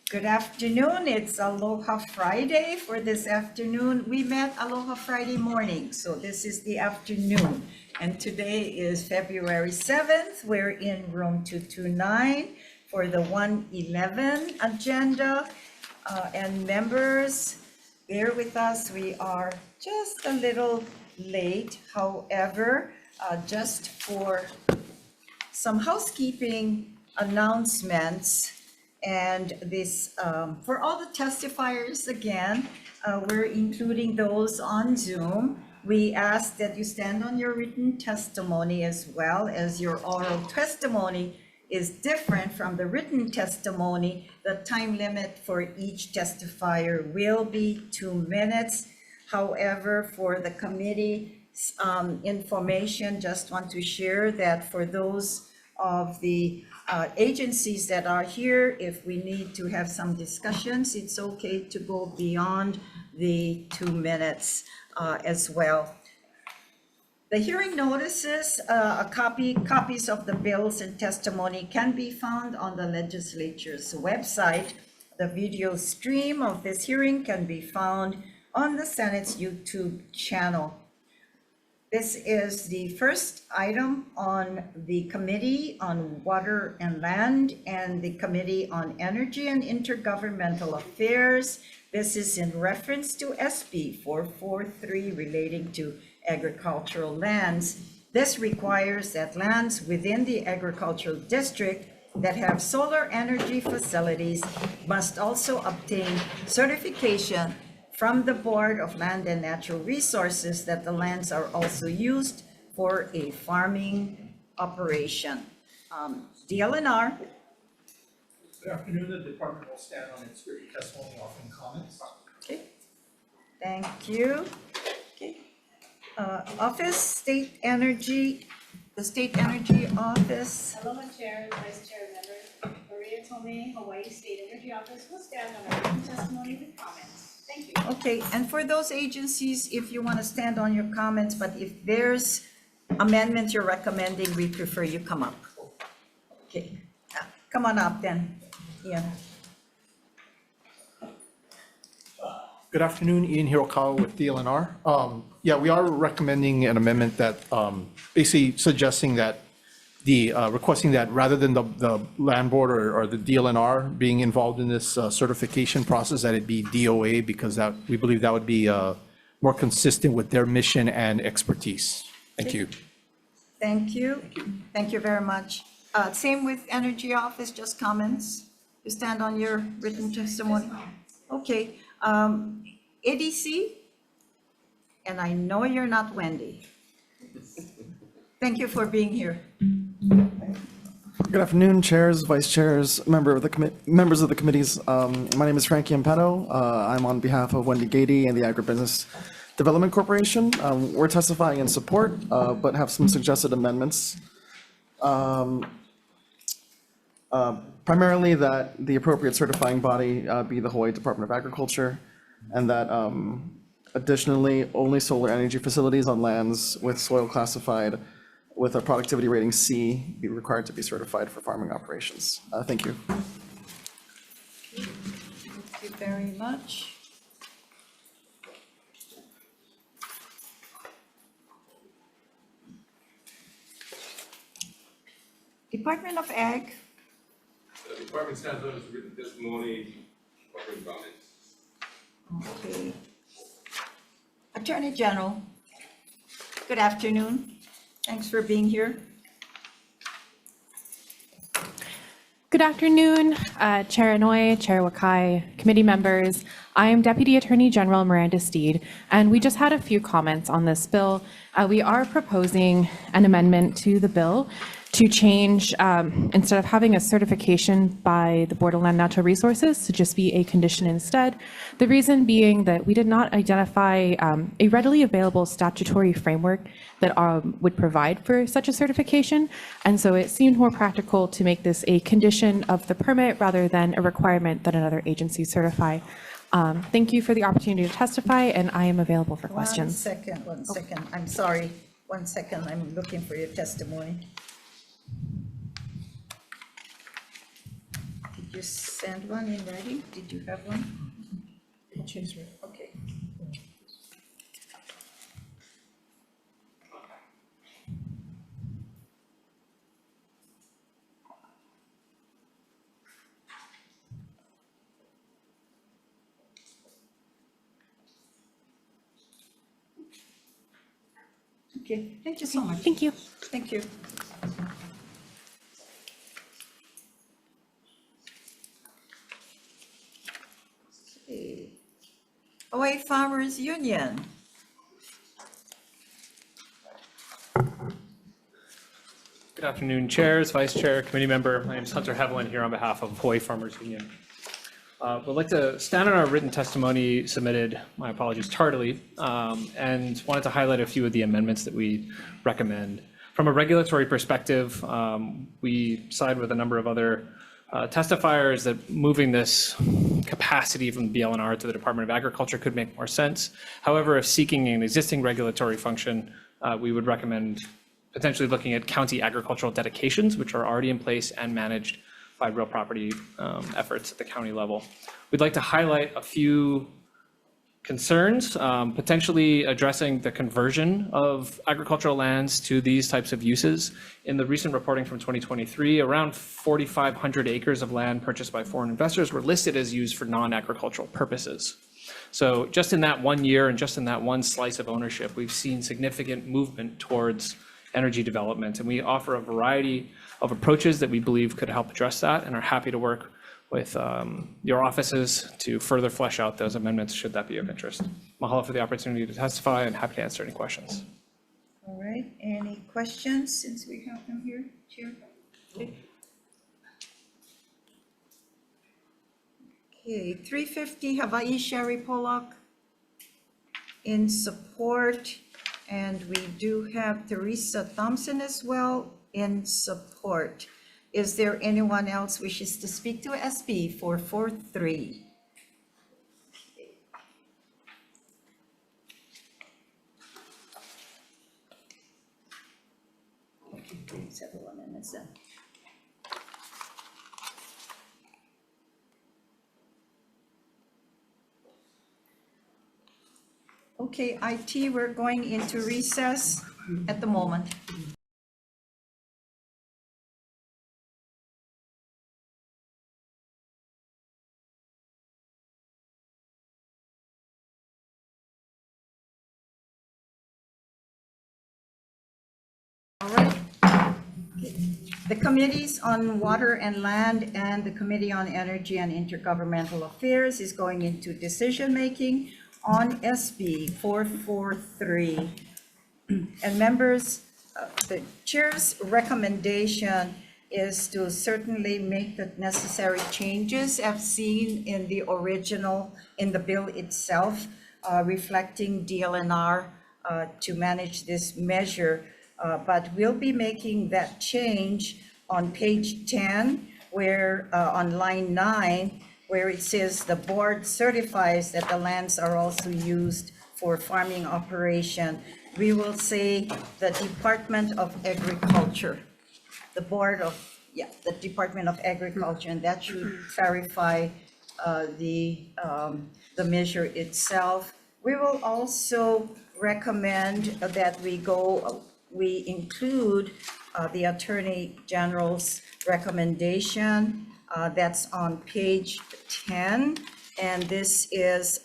Good afternoon. It's Aloha Friday for this afternoon. We met Aloha Friday morning, so this is the afternoon. And today is February 7th. We're in room 229 for the 111 agenda. And members, bear with us. We are just a little late. However, just for some housekeeping announcements. And this, for all the testifiers, again, we're including those on Zoom. We ask that you stand on your written testimony as well as your oral testimony is different from the written testimony. The time limit for each testifier will be 2 minutes. However, for the committee information, just want to share that for those of the agencies that are here, if we need to have some discussions, it's okay to go beyond the 2 minutes as well. The hearing notices, copies of the bills and testimony can be found on the legislature's website. The video stream of this hearing can be found on the Senate's YouTube channel. This is the first item on the Committee on Water and Land and the Committee on Energy and Intergovernmental Affairs. This is in reference to SB 443 relating to agricultural lands. This requires that lands within the agricultural district that have solar energy facilities must also obtain certification from the Board of Land and Natural Resources that the lands are also used for a farming operation. DLNR. Good afternoon. The department will stand on its written testimony, offering comments. Okay, thank you. Okay, Office, State Energy, the State Energy Office. Aloha Chair, Vice Chair, Member Maria Tomei, Hawaii State Energy Office will stand on our written testimony with comments. Thank you. Okay, and for those agencies, if you want to stand on your comments, but if there's amendments you're recommending, we prefer you come up. Okay, come on up then, Ian. Good afternoon, Ian Hirokawa with DLNR. Yeah, we are recommending an amendment that basically suggesting that requesting that rather than the land board or the DLNR being involved in this certification process, that it be DOA, because we believe that would be more consistent with their mission and expertise. Thank you. Thank you. Thank you very much. Same with Energy Office, just comments? You stand on your written testimony? Okay. ADC? And I know you're not Wendy. Thank you for being here. Good afternoon, chairs, vice chairs, members of the committees. My name is Frankie Impetto. I'm on behalf of Wendy Gady and the Agribusiness Development Corporation. We're testifying in support, but have some suggested amendments. Primarily that the appropriate certifying body be the Hawaii Department of Agriculture, and that additionally, only solar energy facilities on lands with soil classified with a productivity rating C be required to be certified for farming operations. Thank you. Thank you very much. Department of Ag. The department stands on its written testimony, offering comments. Okay. Attorney General, good afternoon. Thanks for being here. Good afternoon, Chair Inouye, Chair Wakai, committee members. I am Deputy Attorney General Miranda Steed, and we just had a few comments on this bill. We are proposing an amendment to the bill to change, instead of having a certification by the Board of Land Natural Resources, to just be a condition instead. The reason being that we did not identify a readily available statutory framework that would provide for such a certification. And so it seemed more practical to make this a condition of the permit rather than a requirement that another agency certify. Thank you for the opportunity to testify, and I am available for questions. One second. I'm sorry. 1 second. I'm looking for your testimony. Did you send one in writing? Did you have one? Okay. Okay, thank you so much. Thank you. Thank you. Okay. Hawaii Farmers Union. Good afternoon, chairs, vice chair, committee member. My name is Hunter Hevelin here on behalf of Hawaii Farmers Union. Would like to stand on our written testimony submitted, my apologies, tardily, and wanted to highlight a few of the amendments that we recommend. From a regulatory perspective, we side with a number of other testifiers that moving this capacity from the BLNR to the Department of Agriculture could make more sense. However, if seeking an existing regulatory function, we would recommend potentially looking at county agricultural dedications, which are already in place and managed by real property efforts at the county level. We'd like to highlight a few concerns, potentially addressing the conversion of agricultural lands to these types of uses. In the recent reporting from 2023, around 4,500 acres of land purchased by foreign investors were listed as used for non-agricultural purposes. So just in that 1 year and just in that one slice of ownership, we've seen significant movement towards energy development. And we offer a variety of approaches that we believe could help address that and are happy to work with your offices to further flesh out those amendments should that be of interest. Mahalo for the opportunity to testify and happy to answer any questions. All right, any questions since we have them here, Chair? Okay, 350 Hawai'i Sherry Pollock in support. And we do have Teresa Thompson as well in support. Is there anyone else wishes to speak to SB 443? Several amendments then. Okay, IT, we're going into recess at the moment. All right. The committees on water and land and the Committee on Energy and Intergovernmental Affairs is going into decision-making on SB 443. And members, the chair's recommendation is to certainly make the necessary changes as seen in the original, in the bill itself, reflecting DLNR to manage this measure. But we'll be making that change on page 10, where on line 9, where it says the board certifies that the lands are also used for farming operation. We will say the Department of Agriculture, the Department of Agriculture, and that should clarify the measure itself. We will also recommend that we include the Attorney General's recommendation. That's on page 10, and this is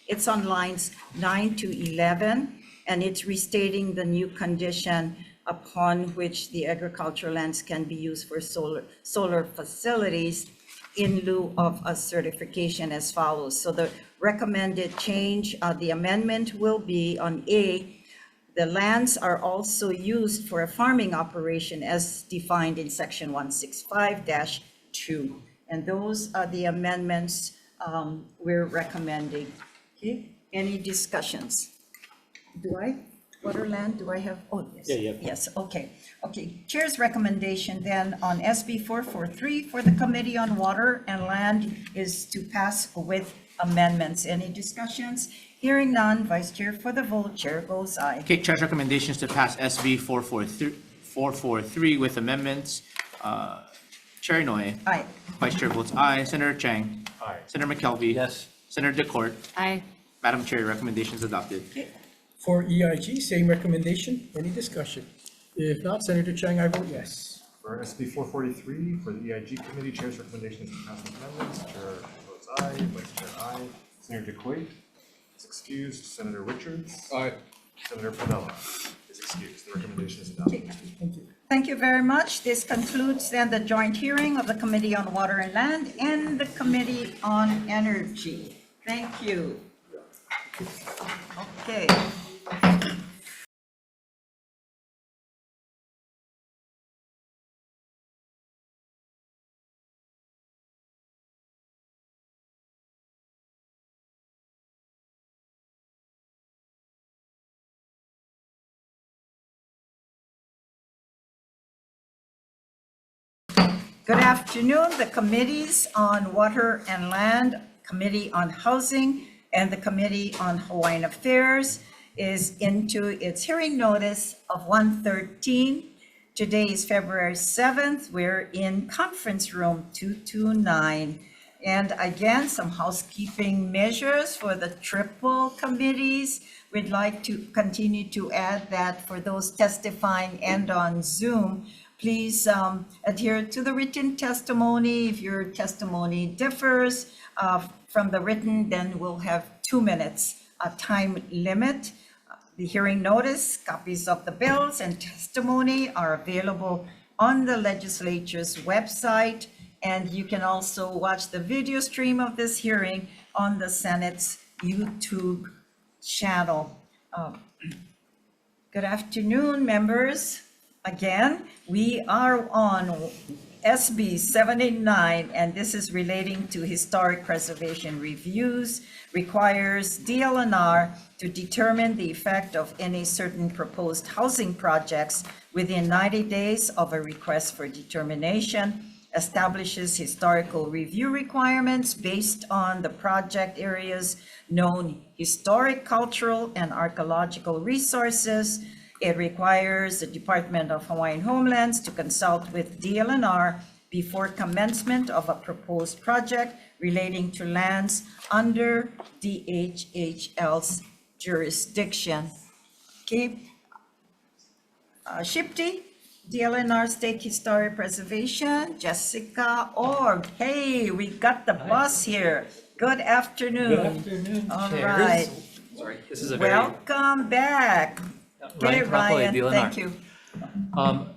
it's on lines 9 to 11, and it's restating the new condition upon which the agricultural lands can be used for solar facilities in lieu of a certification as follows. So the recommended change, the amendment will be on A, the lands are also used for a farming operation as defined in section 165-2. And those are the amendments we're recommending. Okay, any discussions? Waterland, do I have? Oh, yes. Yeah. Yes, okay. Okay, chair's recommendation then on SB 443 for the Committee on Water and Land is to pass with amendments. Any discussions? Hearing none, Vice Chair for the vote, Chair goes aye. Okay, Chair's recommendations to pass SB 443 with amendments. Chair Noy. Aye. Vice Chair votes aye. Senator Chang. Aye. Senator McKelvey. Yes. Senator Decourt. Aye. Madam Chair, recommendation is adopted. For EIG, same recommendation. Any discussion? If not, Senator Chang, I vote yes. For SB 443, for the EIG committee, chair's recommendation is to pass the amendments. Chair votes aye, vice chair aye. Senator DeQuaid is excused. Senator Richards. Aye. Senator Padilla is excused. The recommendation is adopted. Thank you very much. This concludes then the joint hearing of the Committee on Water and Land and the Committee on Energy. Thank you. Okay. Good afternoon. The committees on Water and Land, Committee on Housing, and the Committee on Hawaiian Affairs is into its hearing notice of 1:13. Today is February 7th. We're in conference room 229. And again, some housekeeping measures for the triple committees. We'd like to continue to add that for those testifying and on Zoom, please adhere to the written testimony. If your testimony differs from the written, then we'll have 2 minutes time limit. The hearing notice, copies of the bills and testimony are available on the legislature's website. And you can also watch the video stream of this hearing on the Senate's YouTube channel. Good afternoon, members. Again, we are on SB 79, and this is relating to historic preservation reviews, requires DLNR to determine the effect of any certain proposed housing projects within 90 days of a request for determination, establishes historical review requirements based on the project area's known historic, cultural, and archaeological resources. It requires the Department of Hawaiian Homelands to consult with DLNR before commencement of a proposed project relating to lands under DHHL's jurisdiction. Okay. Shipti, DLNR State Historic Preservation, Jessica Org. Hey, we got the boss here. Good afternoon. Good afternoon, All chairs. right. Sorry, this is a very. Welcome back. Get it, Ryan. DLNR. Thank you.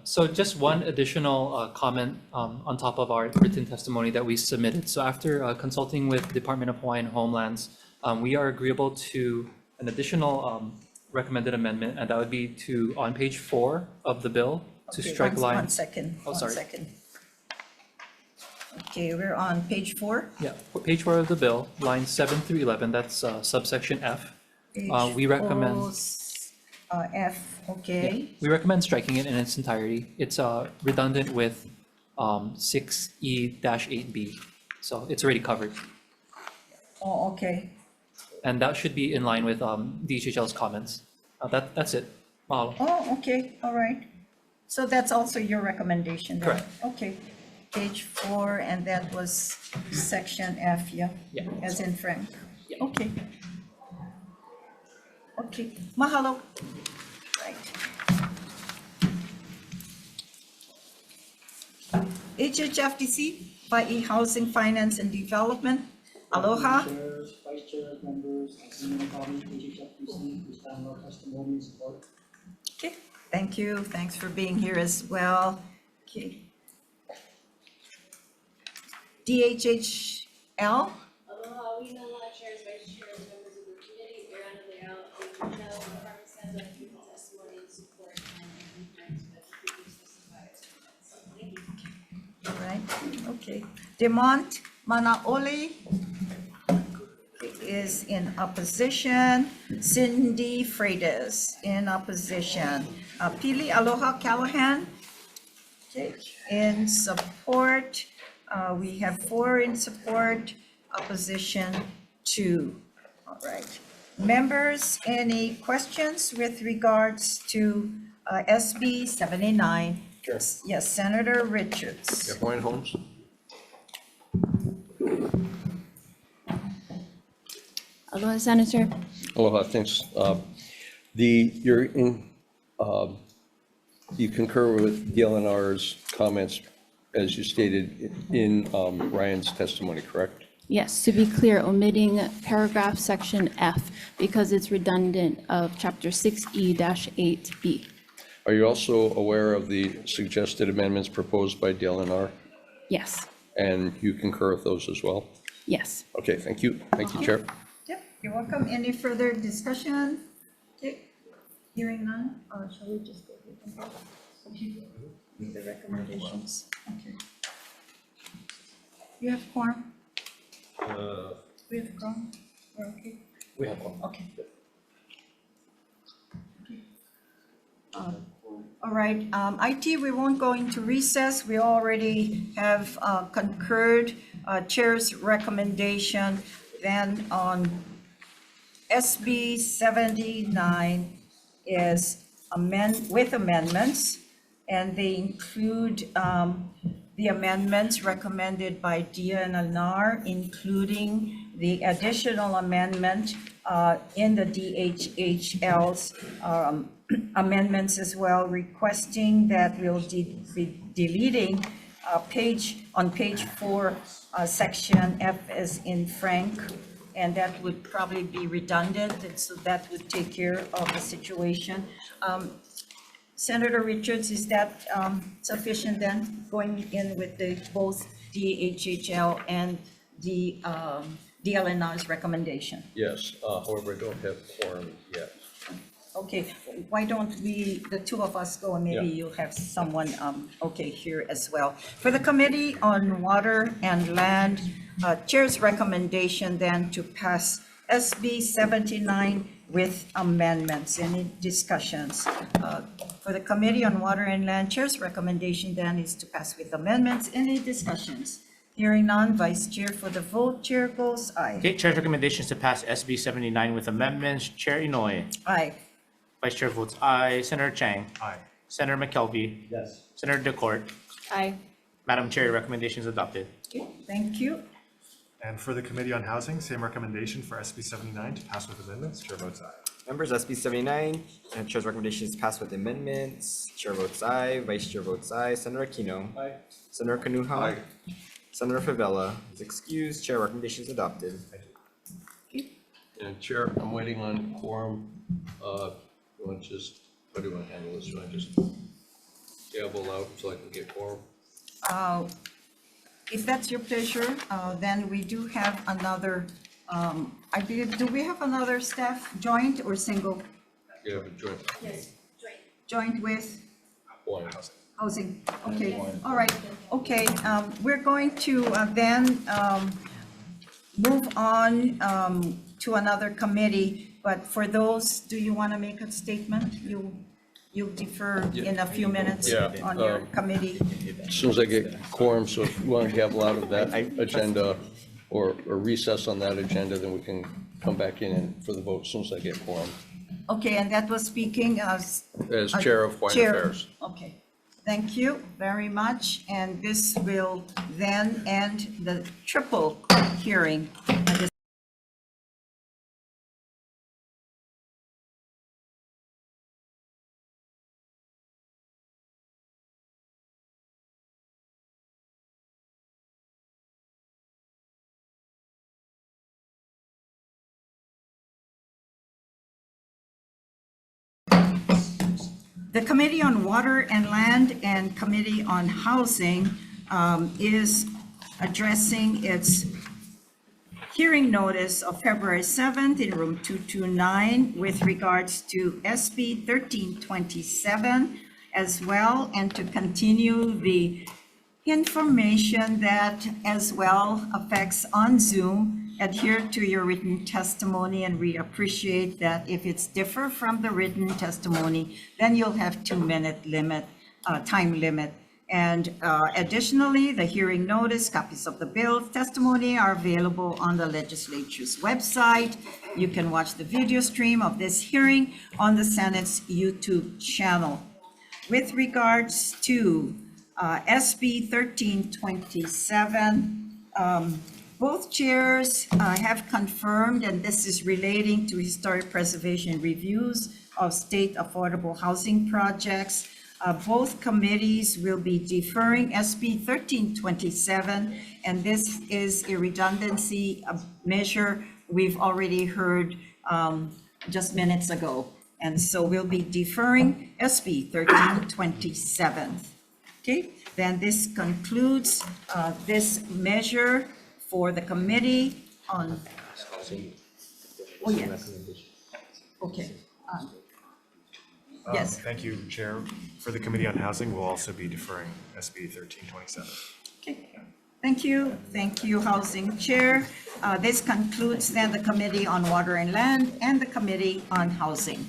So just one additional comment on top of our written testimony that we submitted. So after consulting with Department of Hawaiian Homelands, we are agreeable to an additional recommended amendment, and that would be to, on page 4 of the bill, to Okay, strike line. One second, Oh, one sorry. second. Okay, we're on page 4. Yeah, page 4 of the bill, lines 7 through 11, that's subsection F. We recommend. F, okay. We recommend striking it in its entirety. It's redundant with 6E-8B, so it's already covered. Oh, okay. And that should be in line with DHHL's comments. That's it. Mahalo. Oh, okay, all right. So that's also your recommendation then? Correct. Okay, page 4, and that was section F, yeah? Yeah. As in Frank? Yeah. Okay. Okay, mahalo. Right. HHFDC, Hawai'i Housing Finance and Development. Aloha. Chairs, vice chairs, members, and colleagues, HHFBC, we stand on testimony and support. Okay, thank you. Thanks for being here as well. Okay. DHHL. Aloha, we know chairs, vice chairs, members of the committee, we're on the layout, the department stands on written testimony and support and compliance with the previous testifiers. Thank you. All right, okay. Demont Manaoli is in opposition. Cindy Freitas in opposition. Pili Aloha Callahan, okay, in support. We have 4 in support, opposition 2. All right. Members, any questions with regards to SB 79 Yes, Senator Richards. Hawaiian Homes. Aloha, Senator. Aloha, thanks. You concur with DLNR's comments, as you stated in Ryan's testimony, correct? Yes, to be clear, omitting paragraph section F because it's redundant of chapter 6E-8B. Are you also aware of the suggested amendments proposed by DLNR? Yes, And you concur with those as well? yes. Okay, thank you. Thank you, Chair. Yep, you're welcome. Any further discussion? Okay, hearing none, shall we just go with them? Okay, with the recommendations, okay. You have quorum? We have quorum? We're okay? We have one. Okay. All right, IT, we won't go into recess. We already have concurred Chair's recommendation. Then on SB 79 is with amendments, and they include the amendments recommended by DLNR, including the additional amendment in the DHHL's amendments as well, requesting that we'll be deleting on page 4, section F as in Frank, and that would probably be redundant, and so that would take care of the situation. Senator Richards, is that sufficient then, going in with both DHHL and the DLNR's recommendation? Yes, however, I don't have quorum yet. Okay, why don't we, the two of us go, and maybe Yeah. you'll have someone, here as well. For the Committee on Water and Land, Chair's recommendation then to pass SB 79 with amendments. Any discussions? For the Committee on Water and Land, Chair's recommendation then is to pass with amendments. Any discussions? Hearing none, Vice Chair for the vote. Chair goes aye. Okay, Chair's recommendation is to pass SB 79 with amendments. Chair Inoue. Aye. Vice Chair votes aye. Senator Chang. Aye. Senator McKelvey. Yes. Senator Decourt. Aye. Madam Chair, your recommendation is adopted. Okay, thank you. And for the Committee on Housing, same recommendation for SB 79 to pass with amendments. Chair votes aye. Members, SB 79, Chair's recommendation is passed with amendments. Chair votes aye. Vice Chair votes aye. Senator Aquino. Aye. Senator Kanuha. Aye. Senator Favela is excused. Chair recommendation is adopted. And Chair, I'm waiting on quorum. You want to just, how do you want to handle this? You want to just gavel out so I can get quorum? If that's your pleasure, then we do have another, I believe, do we have another staff joint or single? Yeah, but joint. Yes, joint with One. housing. Okay, all right, okay. We're going to then move on to another committee, but for those, do you want to make a statement? You'll defer in a few minutes Yeah, on your committee. As soon as I get quorum, so if you want to gavel out of that agenda or recess on that agenda, then we can come back in and for the vote as soon as I get quorum. Okay, and that was speaking as. As Chair of Hawaiian Affairs. Okay, thank you very much, and this will then end the triple hearing. The Committee on Water and Land and Committee on Housing is addressing its hearing notice of February 7th in room 229 with regards to SB 1327 as well, and to continue the information that as well affects on Zoom. Adhere to your written testimony, and we appreciate that if it's differ from the written testimony, then you'll have 2-minute limit, time limit. And additionally, the hearing notice, copies of the bill, testimony are available on the legislature's website. You can watch the video stream of this hearing on the Senate's YouTube channel. with regards to SB 1327, both chairs have confirmed, and this is relating to historic preservation reviews of state affordable housing projects. Both committees will be deferring SB 1327, and this is a redundancy measure we've already heard just minutes ago. And so we'll be deferring SB 1327. Okay, then this concludes this measure for the committee on. Oh, yes. Okay. Yes. Thank you, Chair. For the Committee on Housing, we'll also be deferring SB 1327. Okay. Thank you. Thank you, Housing Chair. This concludes then the Committee on Water and Land and the Committee on Housing.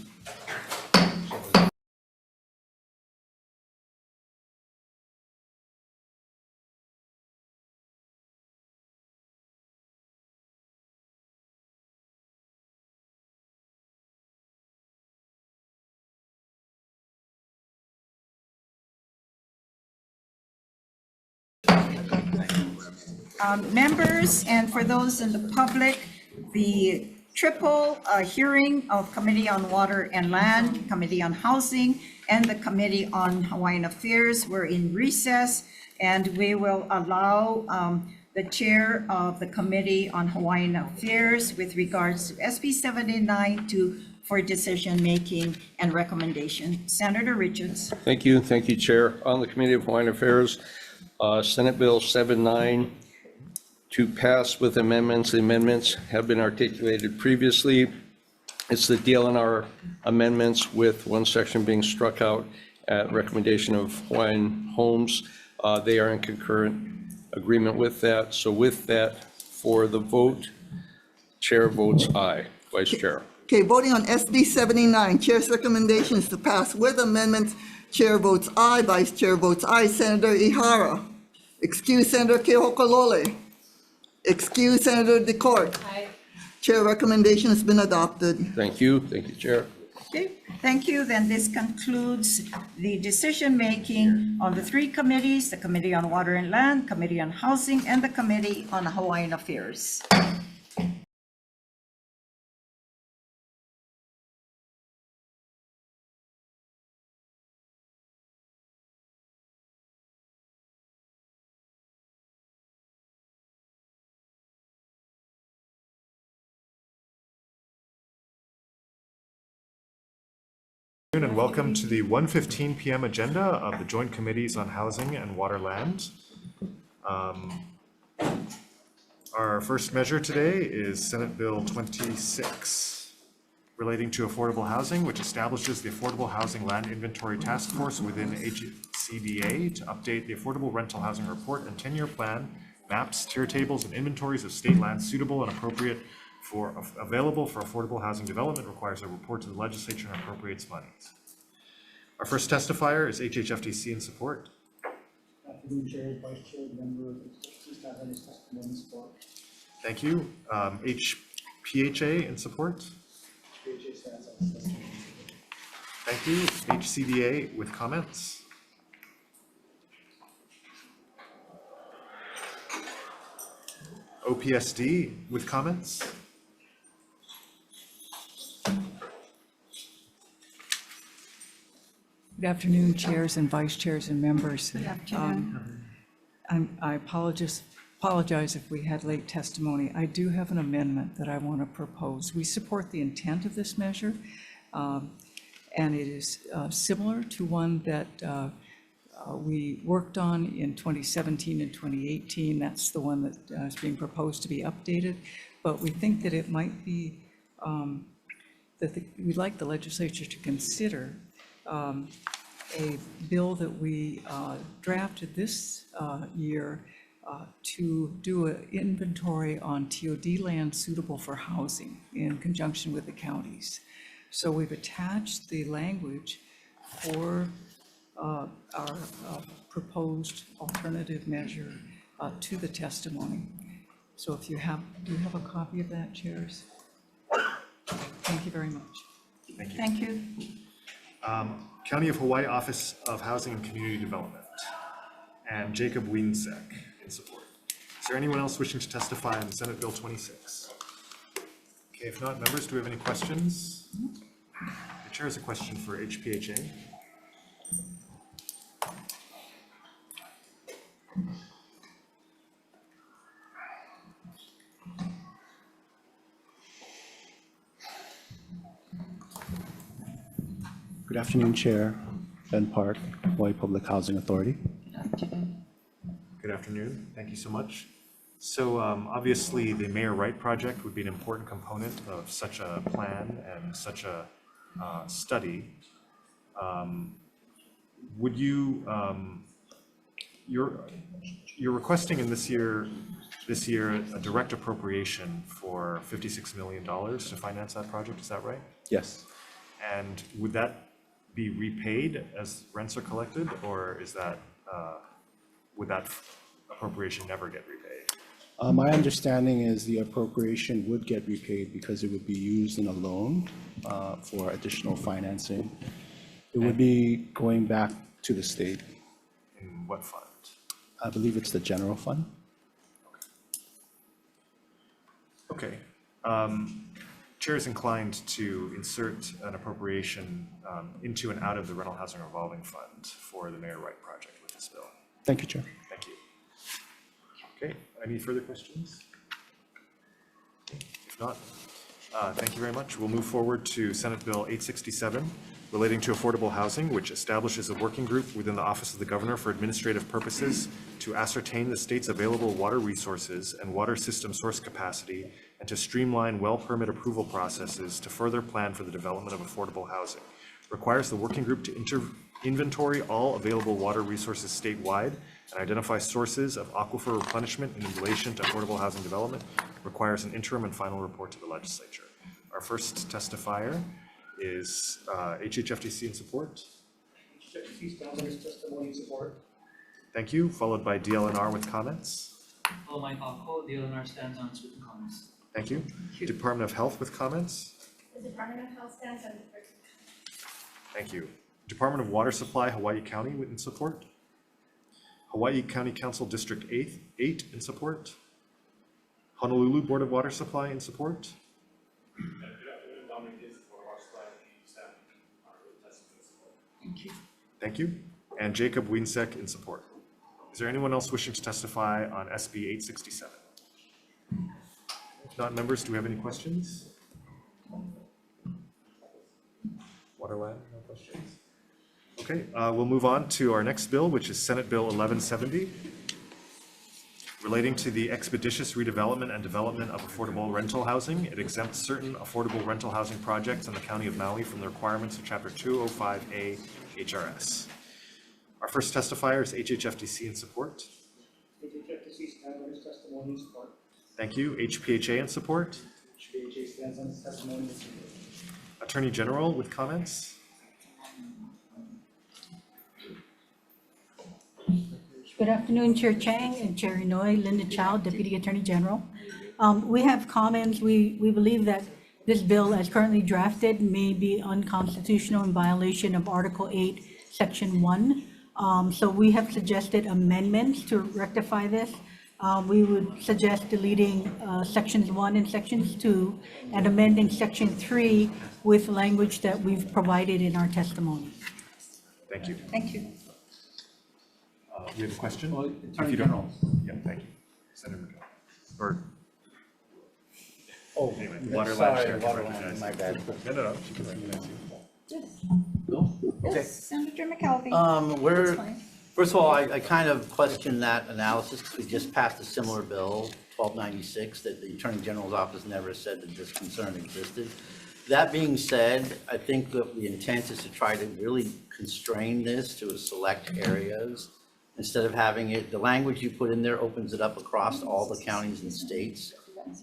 Members, and for those in the public, the triple hearing of Committee on Water and Land, Committee on Housing, and the Committee on Hawaiian Affairs were in recess, and we will allow the chair of the Committee on Hawaiian Affairs with regards to SB 79 for decision-making and recommendation. Senator Richards. Thank you, Chair. On the Committee of Hawaiian Affairs, Senate Bill 79 to pass with amendments. The amendments have been articulated previously. It's the DLNR amendments with one section being struck out at recommendation of Hawaiian Homes. They are in concurrent agreement with that. So with that, for the vote, Chair votes aye. Vice Chair. Okay, voting on SB 79, Chair's recommendation is to pass with amendments. Chair votes aye, Vice Chair votes aye. Senator Ihara. Excuse Senator Kehokalole. Excuse Senator DeCourt. Aye. Chair recommendation has been adopted. Thank you, Chair. Okay, thank you. Then this concludes the decision-making on the three committees, the Committee on Water and Land, Committee on Housing, and the Committee on Hawaiian Affairs. And welcome to the 1:15 p.m. agenda of the Joint Committees on Housing and Waterland. Our first measure today is Senate Bill 26, relating to affordable housing, which establishes the Affordable Housing Land Inventory Task Force within HCDA to update the Affordable Rental Housing Report and 10-year plan, maps, tier tables, and inventories of state lands suitable and appropriate available for affordable housing development. Requires a report to the legislature and appropriates monies. Our first testifier is HHFDC in support. Afternoon, Chair, Vice Chair, member of the staff and his testimony support. Thank you. HPHA in support. HPHA stands on his testimony. Thank you. HCDA with comments. OPSD with comments. Good afternoon, chairs and vice chairs and members. Good afternoon. I apologize if we had late testimony. I do have an amendment that I want to propose. We support the intent of this measure, and it is similar to one that we worked on in 2017 and 2018. That's the one that is being proposed to be updated, but we think that it might be, we'd like the legislature to consider a bill that we drafted this year to do an inventory on TOD land suitable for housing in conjunction with the counties. So we've attached the language for our proposed alternative measure to the testimony. So if you have, do you have a copy of that, chairs? Thank you very much. Thank you. County of Hawaii Office of Housing and Community Development, and Jacob Wiensek in support. Is there anyone else wishing to testify on Senate Bill 26? Okay, if not, members, do we have any questions? The chair has a question for HPHA. Good afternoon, Chair. Ben Park, Hawaii Public Housing Authority. Good afternoon. Thank you so much. So obviously, the Mayor Wright project would be an important component of such a plan and such a study. Would you, you're requesting in this year a direct appropriation for $56 million to finance that project, is that right? Yes. And would that be repaid as rents are collected, or is that, would that appropriation never get repaid? My understanding is the appropriation would get repaid because it would be used in a loan for additional financing. It would be going back to the state. In what fund? I believe it's the general fund. Okay. Chair is inclined to insert an appropriation into and out of the rental housing revolving fund for the Mayor Wright project with this bill. Thank you, Chair. Thank you. Okay, any further questions? If not, thank you very much. We'll move forward to Senate Bill 867 relating to affordable housing, which establishes a working group within the Office of the Governor for administrative purposes to ascertain the state's available water resources and water system source capacity and to streamline well permit approval processes to further plan for the development of affordable housing. Requires the working group to inventory all available water resources statewide and identify sources of aquifer replenishment in relation to affordable housing development. Requires an interim and final report to the legislature. Our first testifier is HHFTC in support. HHFTC stands on its testimony in support. Thank you, followed by DLNR with comments. Hello, Mike Alco, DLNR stands on its written comments. Thank you. Department of Health with comments. The Department of Health stands on the first. Thank you. Department of Water Supply, Hawaii County in support. Hawaii County Council District 8 in support. Honolulu Board of Water Supply in support. Thank you. And Jacob Wiensek in support. Is there anyone else wishing to testify on SB 867? If not, members, do we have any questions? Waterland, no questions? Okay, we'll move on to our next bill, which is Senate Bill 1170, relating to the expeditious redevelopment and development of affordable rental housing. It exempts certain affordable rental housing projects in the County of Maui from the requirements of Chapter 205A HRS. Our first testifier is HHFTC in support. HHFTC stands on its testimony in support. Thank you. HPHA in support. HPHA stands on its testimony in support. Attorney General with comments. Good afternoon, Chair Chang and Chair Inouye, Linda Chow, Deputy Attorney General. We have comments. We believe that this bill as currently drafted may be unconstitutional in violation of Article 8, Section 1. So we have suggested amendments to rectify this. We would suggest deleting Sections 1 and Sections 2 and amending Section 3 with language that we've provided in our testimony. Thank you. Thank you. You have a question? Well, If Attorney you don't- General. Yeah, thank you. Senator McCall. Or, Oh, anyway, sorry, Waterland Chair can Waterland, recognize my you. bad. No, she can recognize you. Okay. Senator McKelvey. We're, That's fine. first of all, I kind of question that analysis because we just passed a similar bill, 1296, that the Attorney General's office never said that this concern existed. That being said, I think that the intent is to try to really constrain this to select areas instead of having it, the language you put in there opens it up across all the counties and states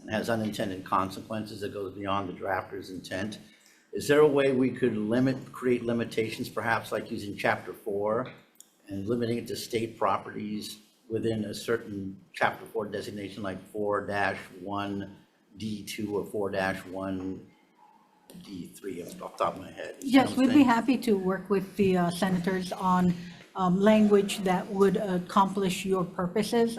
and has unintended consequences that goes beyond the drafter's intent. Is there a way we could create limitations, perhaps like using Chapter 4 and limiting it to state properties within a certain Chapter 4 designation like 4-1D2 or 4-1 D3 off the top of my head. Yes, we'd be happy to work with the senators on language that would accomplish your purposes.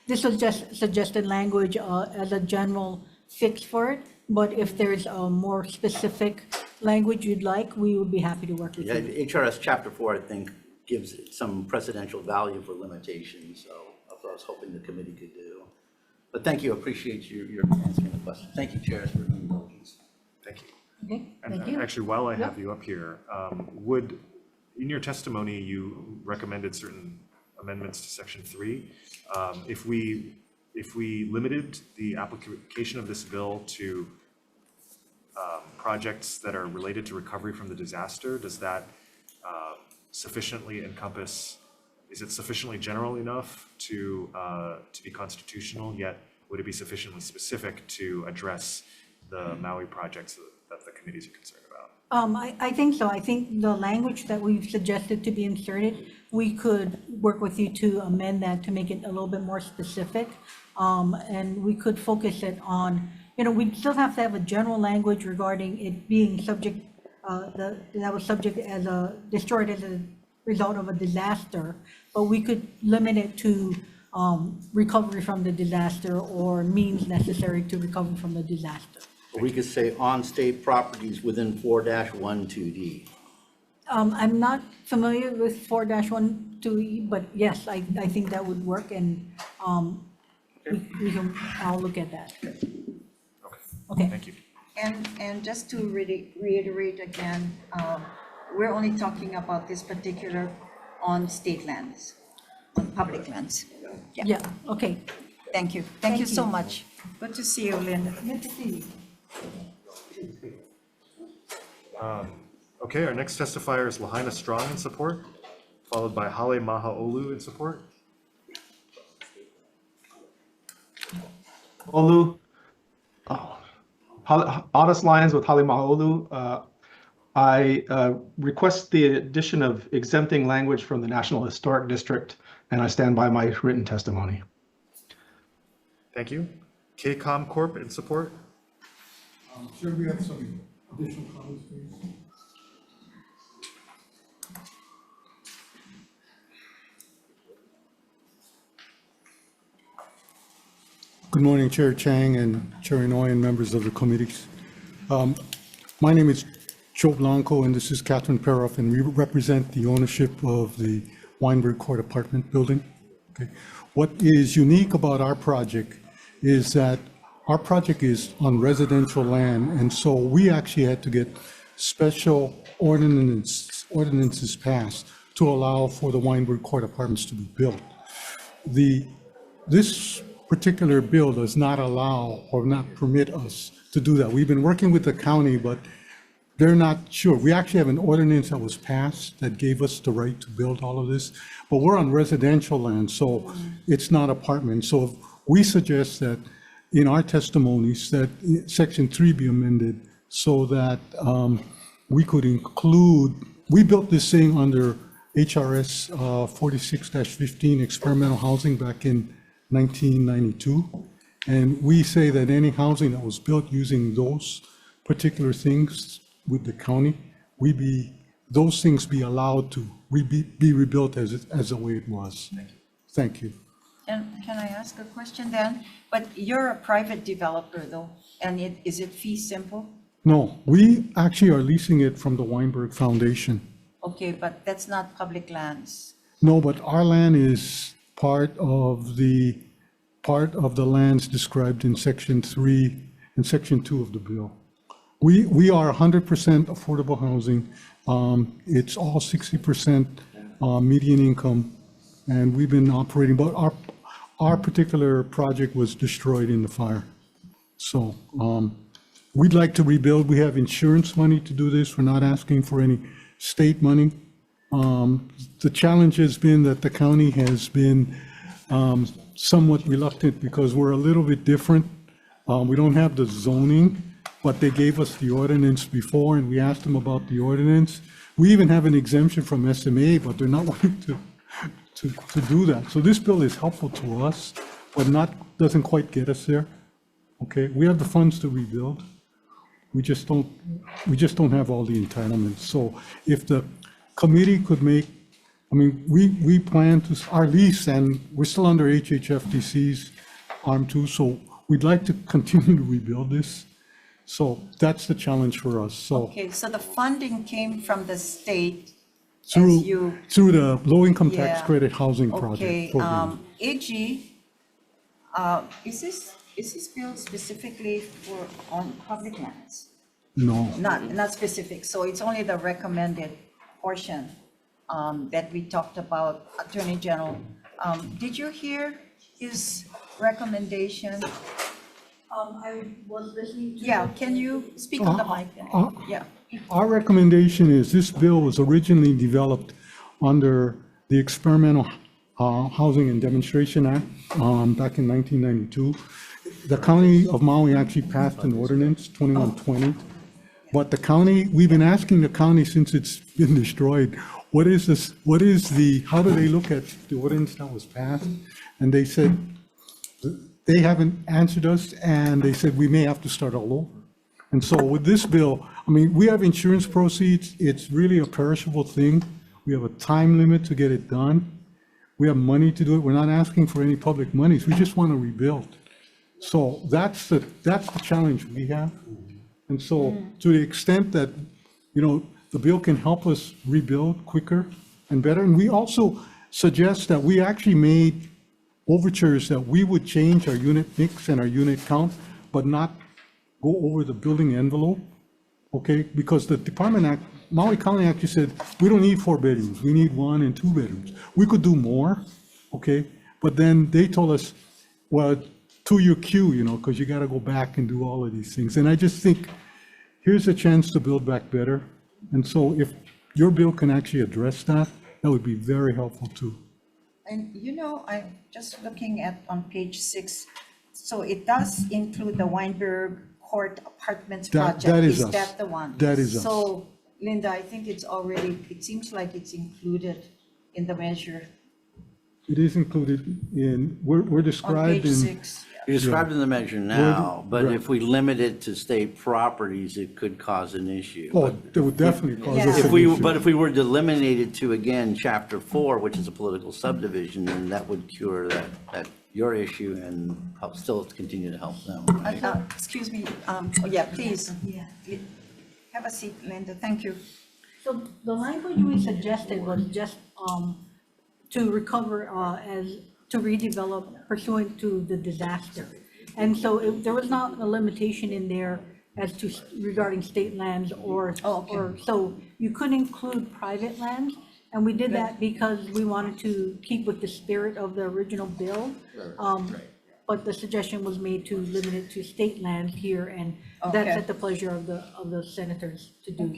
This was just suggested language as a general fix for it, but if there's a more specific language you'd like, we would be happy to work with Yeah, you. HRS Chapter 4, I think, gives it some precedential value for limitations, so that's what I was hoping the committee could do. But thank you, appreciate your answering the question. Thank you, Chairs, for your indulgence. Thank you. Okay, And thank you. actually, while I have you up here, in your testimony, you recommended certain amendments to Section 3. If we limited the application of this bill to projects that are related to recovery from the disaster, does that sufficiently encompass, is it sufficiently general enough to be constitutional, yet would it be sufficiently specific to address the Maui projects that the committees are concerned about? I think so. I think the language that we've suggested to be inserted, we could work with you to amend that to make it a little bit more specific. And we could focus it on, we still have to have a general language regarding it being subject, that was subject destroyed as a result of a disaster, but we could limit it to recovery from the disaster or means necessary to recover from the disaster. Or we could say on state properties within 4-12D. I'm not familiar with 4-12E, but yes, I think that would work, and I'll look at that. Okay. Thank you. And just to really reiterate again, we're only talking about this particular on state lands, on public lands. Yeah, okay. Thank you. Thank you so you. much. Good to see you, Linda. Good to see you. Okay, our next testifier is Lahaina Strong in support, followed by Hale Mahaolu in support. Olu, Honest Lions with Hale Mahaolu. I request the addition of exempting language from the National Historic District, and I stand by my written testimony. Thank you. KCOM Corp in support. Sure, we have some additional comments, please. Good morning, Chair Chang and Chair Inouye and members of the committees. My name is Joe Blanco, and this is Catherine Peroff, and we represent the ownership of the Weinberg Court apartment building. Okay. What is unique about our project is that our project is on residential land, and so we actually had to get special ordinances passed to allow for the Weinberg Court apartments to be built. This particular bill does not allow or not permit us to do that. We've been working with the county, but they're not sure. We actually have an ordinance that was passed that gave us the right to build all of this, but we're on residential land, so it's not apartment. So we suggest that in our testimonies that Section 3 be amended so that we could include, we built this thing under HRS 46-15 experimental housing back in 1992. And we say that any housing that was built using those particular things with the county, those things be allowed to be rebuilt as the way it was. Thank you. And can I ask a question then? But you're a private developer though, and is it fee simple? No, we actually are leasing it from the Weinberg Foundation. Okay, but that's not public lands. No, but our land is part of the lands described in Section 3 and Section 2 of the bill. We are 100% affordable housing. It's all 60% median income, and we've been operating, but our particular project was destroyed in the fire. So we'd like to rebuild. We have insurance money to do this. We're not asking for any state money. The challenge has been that the county has been somewhat reluctant because we're a little bit different. We don't have the zoning, but they gave us the ordinance before, and we asked them about the ordinance. We even have an exemption from SMA, but they're not wanting to do that. So this bill is helpful to us, but doesn't quite get us there. Okay, we have the funds to rebuild, We just don't have all the entitlements. So if the committee could make, I mean, we plan to, our lease, and we're still under HHFDC's arm too, so we'd like to continue to rebuild this. So that's the challenge for us, so. Okay, so the funding came from the state as Through, you, through the low-income tax Yeah. credit housing okay, project program. AG, is this bill specifically for, on public lands? No, Not specific, so it's only the recommended portion that we talked about, Attorney General. Did you hear his recommendation? I was listening to. Yeah, can you speak on the mic? Yeah. our recommendation is this bill was originally developed under the Experimental Housing and Demonstration Act back in 1992. The County of Maui actually passed an ordinance, 2120. But the county, we've been asking the county since it's been destroyed, what is this, what is the, how do they look at the ordinance that was passed? And they said, they haven't answered us, and they said we may have to start all over. And so with this bill, I mean, we have insurance proceeds, it's really a perishable thing. We have a time limit to get it done. We have money to do it, we're not asking for any public monies, we just want to rebuild. So that's the challenge we have. And so to the extent that, you know, the bill can help us rebuild quicker and better. And we also suggest that we actually made overtures that we would change our unit mix and our unit count, but not go over the building envelope, okay? Because the Department Act, Maui County actually said, we don't need 4 bedrooms, we need 1 and 2 bedrooms. We could do more, okay? But then they told us, well, to your queue, you know, because you got to go back and do all of these things. And I just think here's a chance to build back better. And so if your bill can actually address that, that would be very helpful too. And you know, I'm just looking at on page 6, so it does include the Weinberg Court Apartments project. That is us. Is that the one? That is us. So Linda, I think it's already, it seems like it's included in the measure. It is included in, we're On described page in. 6, You're described in the measure now, but right. if we limit it to state properties, it could cause an issue. Oh, that would definitely cause us If an we, issue. but if we were to eliminate it to, again, chapter 4, which is a political subdivision, then that would cure that your issue and help, still continue to help them, right? excuse me, oh yeah, please. Have a seat, Linda, thank you. So the language we suggested was just to recover to redevelop pursuant to the disaster. And so there was not a limitation in there as to regarding state lands or, so you could include private lands. And we did that because we wanted to keep with the spirit of the original bill. But the suggestion was made to limit it to state land here, and that's at the pleasure of the senators to do.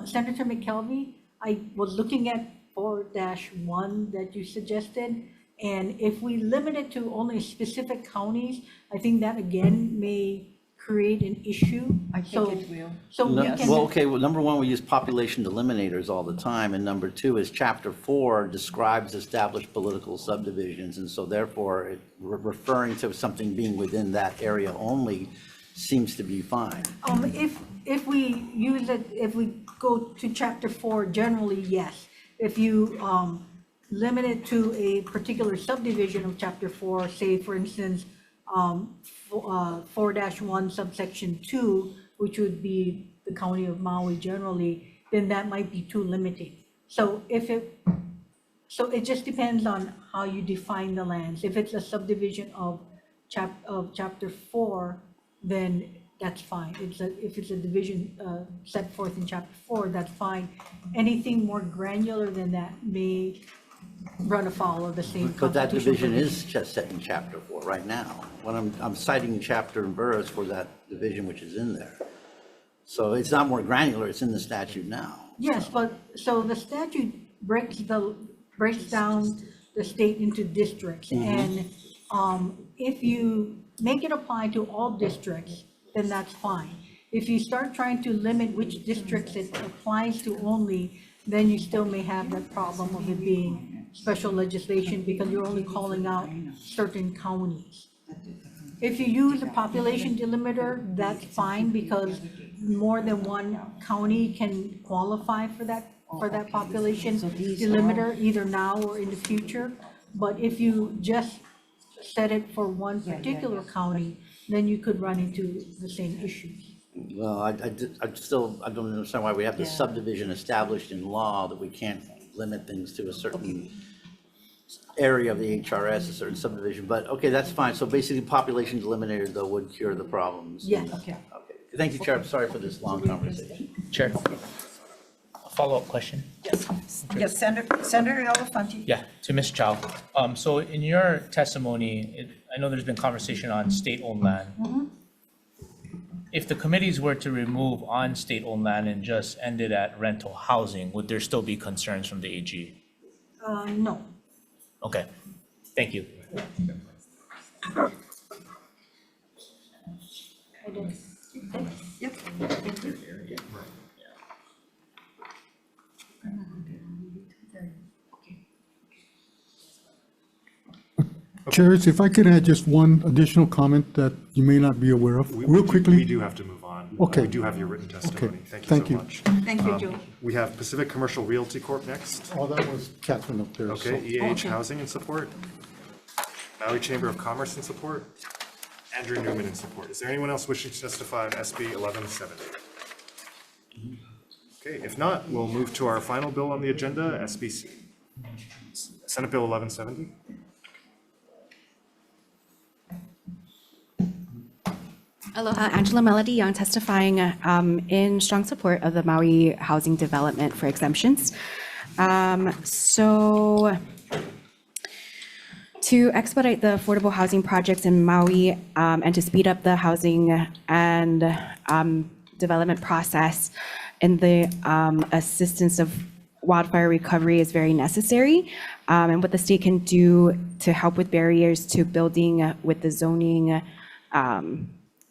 Senator McKelvey, I was looking at 4-1 that you suggested, and if we limit it to only specific counties, I think that again may create an issue. I think it will. So we can. Well, okay, well, number 1, we use population delimiters all the time, and number 2 is chapter 4 describes established political subdivisions, and so therefore, referring to something being within that area only seems to be fine. If we use it, if we go to chapter 4, generally, yes. If you limit it to a particular subdivision of chapter 4, say for instance, 4-1 subsection 2, which would be the county of Maui generally, then that might be too limiting. So so it just depends on how you define the lands. If it's a subdivision of chapter 4, then that's fine. If it's a division set forth in chapter 4, that's fine. Anything more granular than that may run afoul of the same. But that division constitutional is just set in chapter 4 right now. When I'm citing chapter and verse for that division which is in there. So it's not more granular, it's in the statute now. Yes, but, so the statute breaks down the state into districts. And if you make it apply to all districts, then that's fine. If you start trying to limit which districts it applies to only, then you still may have that problem of it being special legislation because you're only calling out certain counties. If you use a population delimiter, that's fine because more than one county can qualify for that population delimiter, either now or in the future. But if you just set it for one particular county, then you could run into the same issues. Well, I don't understand why we have the subdivision established in law that we can't limit things to a certain area of the HRS, a certain subdivision, but okay, that's fine. So basically, population eliminated though would cure the problems. Yes. Okay. Okay. Thank you, Chair. I'm sorry for this long conversation. Chair, a follow-up question. Yes, Senator Elafante. Yeah, to Ms. Chow. So in your testimony, I know there's been conversation on state-owned land. If the committees were to remove on state-owned land and just end it at rental housing, would there still be concerns from the AG? No. Okay, thank you. Yep. Thank you. Chairs, if I could add just one additional comment that you may not be aware of, real quickly. We do have to move on. Okay. We do have your written testimony. Okay. Thank you so much. Thank you, Joe. We have Pacific Commercial Realty Corp. next. Oh, that was Catherine up there. Okay, EAH Housing in support. Maui Chamber of Commerce in support. Andrew Newman in support. Is there anyone else wishing to testify on SB 1170? Okay, if not, we'll move to our final bill on the agenda, SBC. Senate Bill 1170. Aloha, Angela Melody Young testifying in strong support of the Maui housing development for exemptions. So to expedite the affordable housing projects in Maui and to speed up the housing and development process and the assistance of wildfire recovery is very necessary. And what the state can do to help with barriers to building with the zoning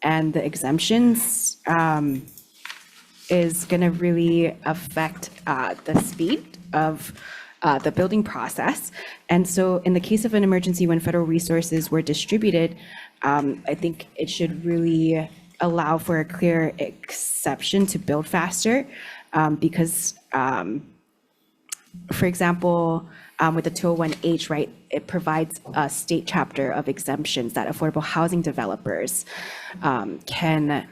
and the exemptions is going to really affect the speed of the building process. And so in the case of an emergency when federal resources were distributed, I think it should really allow for a clear exception to build faster because, for example, with the 201H, right, it provides a state chapter of exemptions that affordable housing developers can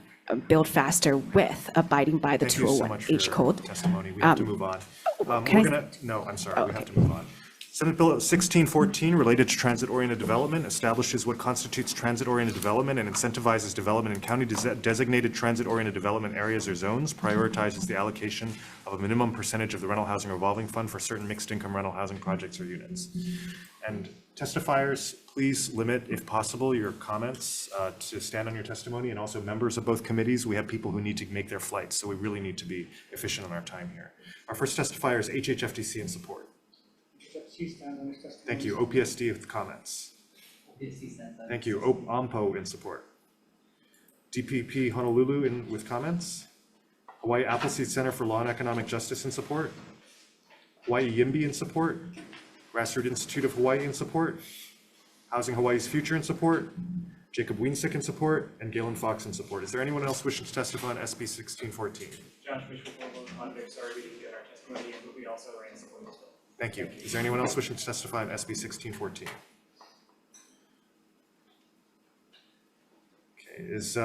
build faster with abiding by the 201H code. Testimony, we have to move on. can We're I- gonna, no, I'm sorry, we have to move on. Senate Bill 1614, related to transit-oriented development, establishes what constitutes transit-oriented development and incentivizes development in county designated transit-oriented development areas or zones, prioritizes the allocation of a minimum percentage of the rental housing revolving fund for certain mixed-income rental housing projects or units. And testifiers, please limit, if possible, your comments to stand on your testimony, and also members of both committees. We have people who need to make their flights, so we really need to be efficient in our time here. Our first testifier is HHFDC in support. Thank you. OPSD with comments. Thank you. OMPO in support. DPP Honolulu with comments. Hawaii Appleseed Center for Law and Economic Justice in support. Hawaii YIMBY in support. Grassroots Institute of Hawaii in support. Housing Hawaii's Future in support. Jacob Wiensick in support. And Galen Fox in support. Is there anyone else wishing to testify on SB 1614? John Schmidt, sorry we didn't get our testimony, but we also ran support as well. Thank you. Is there anyone else wishing to testify on SB 1614? Okay, is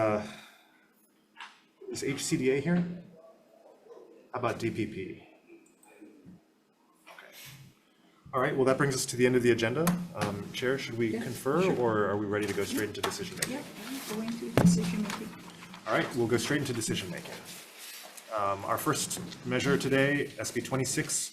HCDA here? How about DPP? Okay. All right, well, that brings us to the end of the agenda. Chair, should we confer, or are we ready to go straight into decision making? Yeah, go into decision making. All right, we'll go straight into decision making. Our first measure today, SB 26,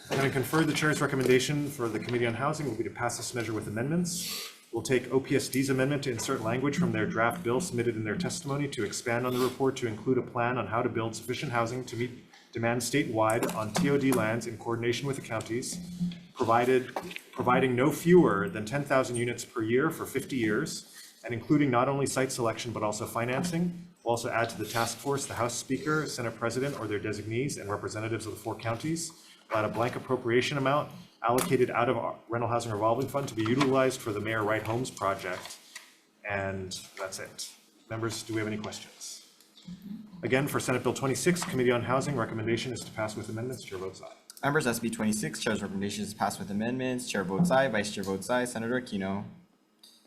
having conferred the chair's recommendation for the Committee on Housing will be to pass this measure with amendments. We'll take OPSD's amendment to insert language from their draft bill submitted in their testimony to expand on the report to include a plan on how to build sufficient housing to meet demand statewide on TOD lands in coordination with the counties, providing no fewer than 10,000 units per year for 50 years, and including not only site selection but also financing. We'll also add to the task force the House Speaker, Senate President, or their designees, and representatives of the 4 counties. We'll add a blank appropriation amount allocated out of our rental housing revolving fund to be utilized for the Mayor Right Homes project. And that's it. Members, do we have any questions? Again, for Senate Bill 26, Committee on Housing, recommendation is to pass with amendments. Chair votes aye. Members, SB 26, Chair's recommendation is passed with amendments. Chair votes aye, Vice Chair votes aye. Senator Aquino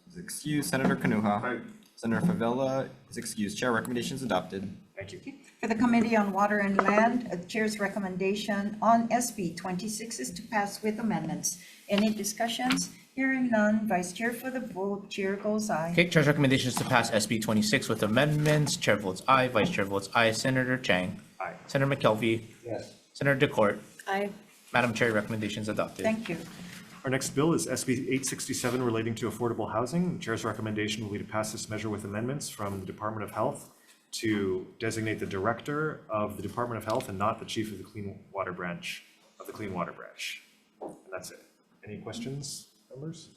is excused. Senator Kanuha. Senator Favela is excused. Chair, recommendation is adopted. Thank you. For the Committee on Water and Land, Chair's recommendation on SB 26 is to pass with amendments. Any discussions? Hearing none. Vice Chair for the vote. Chair goes aye. Okay, Chair's recommendation is to pass SB 26 with amendments. Chair votes aye, Vice Chair votes aye. Senator Chang. Aye. Senator McKelvey. Yes. Senator DeCourt. Aye. Madam Chair, recommendation is adopted. Thank you. Our next bill is SB 867 relating to affordable housing. The Chair's recommendation will be to pass this measure with amendments from the Department of Health to designate the Director of the Department of Health and not the Chief of the Clean Water Branch, And that's it. Any questions, members?